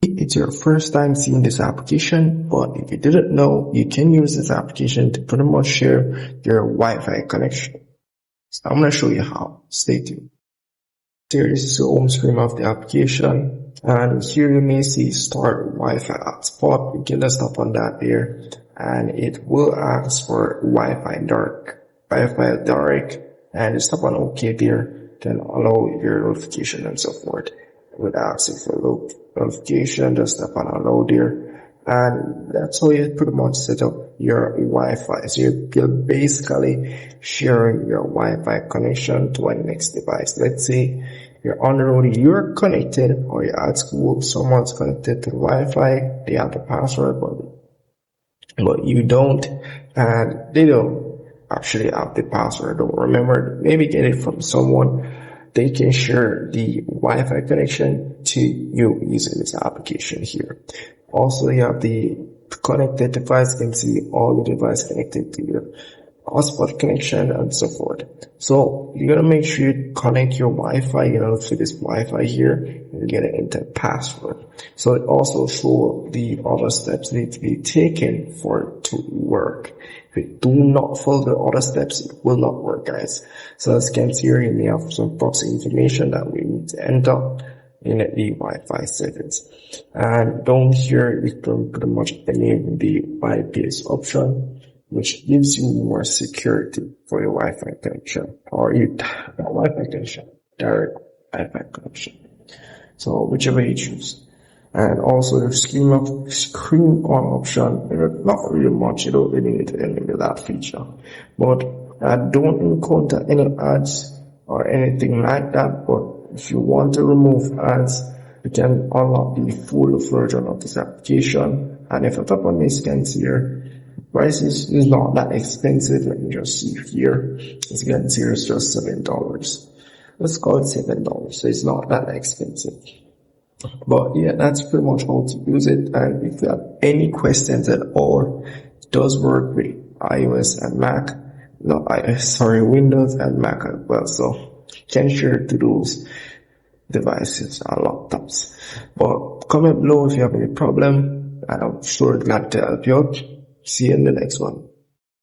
It's your first time seeing this application, but if you didn't know, you can use this application to pretty much share your Wi-Fi connection. So I'm going to show you how. Stay tuned. Here is the home screen of the application, and here you may see start Wi-Fi hotspot. You can just tap on that there, and it will ask for Wi-Fi dark, and just tap on OK there, then allow your notification and so forth. It would ask you for notification, just tap on allow there, and that's how you pretty much set up your Wi-Fi. So you're basically sharing your Wi-Fi connection to a next device. Let's say you're on the road, you're connected, or you're at school, someone's connected to the Wi-Fi, they have the password, but you don't, and they don't actually have the password. Don't remember, maybe get it from someone. They can share the Wi-Fi connection to you using this application here. Also, you have the connected device. You can see all the devices connected to your hotspot connection and so forth. So you're gonna make sure you connect your Wi-Fi, to this Wi-Fi here, and get an internet password. So it also shows the other steps need to be taken for it to work. If you do not follow the other steps, it will not work, guys. So as you can see here, you may have some box information that we need to enter in the Wi-Fi settings. And down here, you can pretty much enable the bypass option, which gives you more security for your Wi-Fi connection, or your Wi-Fi connection, direct Wi-Fi connection. So whichever you choose. And also the screen on option, not really much, you don't really need to enable that feature. But I don't encounter any ads or anything like that, but if you want to remove ads, you can unlock the full version of this application. And if I tap on this, you can see here, price is not that expensive. Let me just see here. As you can see, it's just $7. Let's call it $7. So it's not that expensive. But yeah, that's pretty much how to use it. And if you have any questions at all, it does work with iOS and Mac. Windows and Mac as well. So you can share to those devices or laptops. But comment below if you have any problem, and I'm sure glad to help you out. See you in the next one.